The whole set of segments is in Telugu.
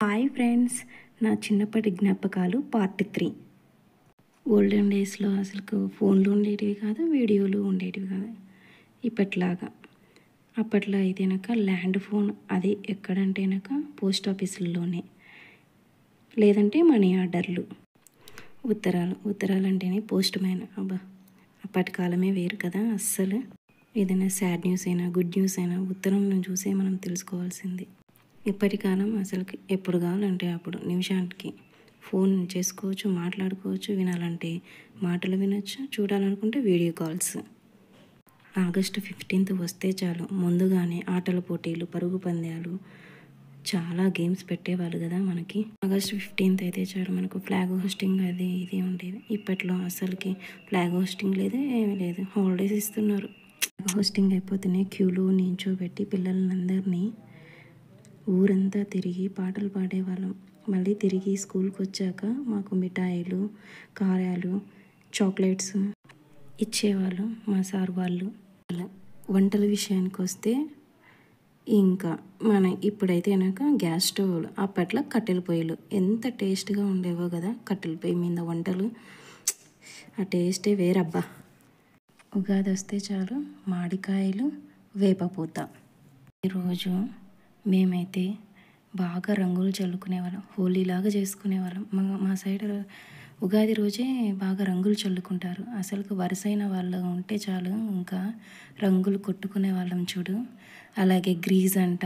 హాయ్ ఫ్రెండ్స్, నా చిన్నప్పటి జ్ఞాపకాలు పార్ట్ 3. ఓల్డెన్ డేస్లో అసలు ఫోన్లు ఉండేటివి కాదు, వీడియోలు ఉండేటివి కాదు ఇప్పట్లాగా. అప్పట్లో అయితేనాక ల్యాండ్ ఫోన్, అది ఎక్కడంటేనాక పోస్ట్ ఆఫీసుల్లోనే, లేదంటే మనీ ఆర్డర్లు, ఉత్తరాలు అంటేనే పోస్ట్ మ్యాన్. అబ్బా, అప్పటి కాలమే వేరు కదా. అస్సలు ఏదైనా సాడ్ న్యూస్ అయినా గుడ్ న్యూస్ అయినా ఉత్తరం చూసే మనం తెలుసుకోవాల్సింది. ఇప్పటి కాలం అసలుకి ఎప్పుడు కావాలంటే అప్పుడు నిమిషానికి ఫోన్ చేసుకోవచ్చు, మాట్లాడుకోవచ్చు, వినాలంటే మాటలు వినొచ్చు, చూడాలనుకుంటే వీడియో కాల్స్. ఆగస్టు 15th వస్తే చాలు ముందుగానే ఆటల పోటీలు, పరుగు పందాలు, చాలా గేమ్స్ పెట్టేవాళ్ళు కదా మనకి. ఆగస్టు 15th అయితే చాలు మనకు ఫ్లాగ్ హోస్టింగ్ అది ఇది ఉండేది. ఇప్పట్లో అసలుకి ఫ్లాగ్ హోస్టింగ్ లేదు, ఏమీ లేదు. హాలిడేస్ ఇస్తున్నారు. ఫ్లాగ్ హోస్టింగ్ అయిపోతేనే క్యూలో నించోబెట్టి పిల్లలందరినీ ఊరంతా తిరిగి పాటలు పాడేవాళ్ళం. మళ్ళీ తిరిగి స్కూల్కి వచ్చాక మాకు మిఠాయిలు, కారాలు, చాక్లెట్స్ ఇచ్చేవాళ్ళు మా సార్ వాళ్ళు. వంటల విషయానికి వస్తే ఇంకా ఇప్పుడైతే కనుక గ్యాస్ స్టవ్లు, అప్పట్లో కట్టెల పొయ్యిలు ఎంత టేస్ట్గా ఉండేవో కదా. కట్టెల పొయ్యి మీద వంటలు, ఆ టేస్టే వేరబ్బా. ఉగాది వస్తే చాలు మామిడికాయలు, వేపపూత. ఈరోజు మేమైతే బాగా రంగులు చల్లుకునేవాళ్ళం, హోలీలాగా చేసుకునేవాళ్ళం. మా సైడ్ ఉగాది రోజే బాగా రంగులు చల్లుకుంటారు. అసలు వరుసైన వాళ్ళు ఉంటే చాలు ఇంకా రంగులు కొట్టుకునే వాళ్ళం చూడు. అలాగే గ్రీజ్ అంట,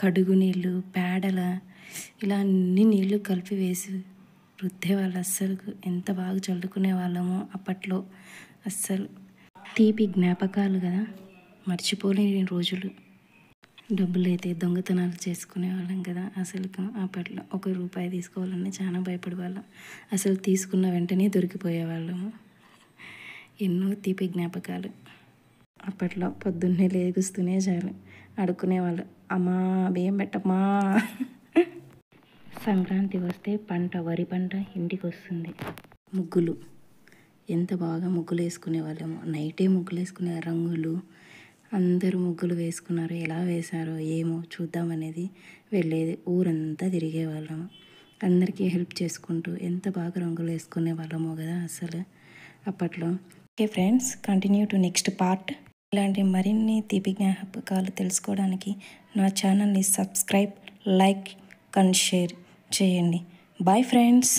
కడుగు నీళ్ళు, పేడల, ఇలా అన్ని నీళ్ళు కలిపి వేసి రుద్దేవాళ్ళు. అస్సలు ఎంత బాగా చల్లుకునే వాళ్ళమో అప్పట్లో. అస్సలు తీపి జ్ఞాపకాలు కదా, మర్చిపోలేని రోజులు. డబ్బులు అయితే దొంగతనాలు చేసుకునే వాళ్ళం కదా. అసలు అప్పట్లో ₹1 తీసుకోవాలన్నా చాలా భయపడేవాళ్ళం. అసలు తీసుకున్న వెంటనే దొరికిపోయేవాళ్ళము. ఎన్నో తీపి జ్ఞాపకాలు. అప్పట్లో పొద్దున్నే లేగుస్తూనే చాలు అడుక్కునేవాళ్ళు, అమ్మా బియ్యం పెట్టమ్మా. సంక్రాంతి వస్తే వరి పంట ఇంటికి వస్తుంది. ముగ్గులు, ఎంత బాగా ముగ్గులు వేసుకునే వాళ్ళము. నైటే ముగ్గులు వేసుకునే రంగులు, అందరూ ముగ్గులు వేసుకున్నారు. ఎలా వేశారో ఏమో చూద్దామనేది వెళ్ళేది. ఊరంతా తిరిగే వాళ్ళము, అందరికీ హెల్ప్ చేసుకుంటూ ఎంత బాగా రంగులు వేసుకునే వాళ్ళమో కదా అసలు అప్పట్లో. Okay friends, continue to next part. ఇలాంటి మరిన్ని తీపి జ్ఞాపకాలు తెలుసుకోవడానికి నా ఛానల్ని సబ్స్క్రైబ్, లైక్ అండ్ షేర్ చేయండి. Bye friends.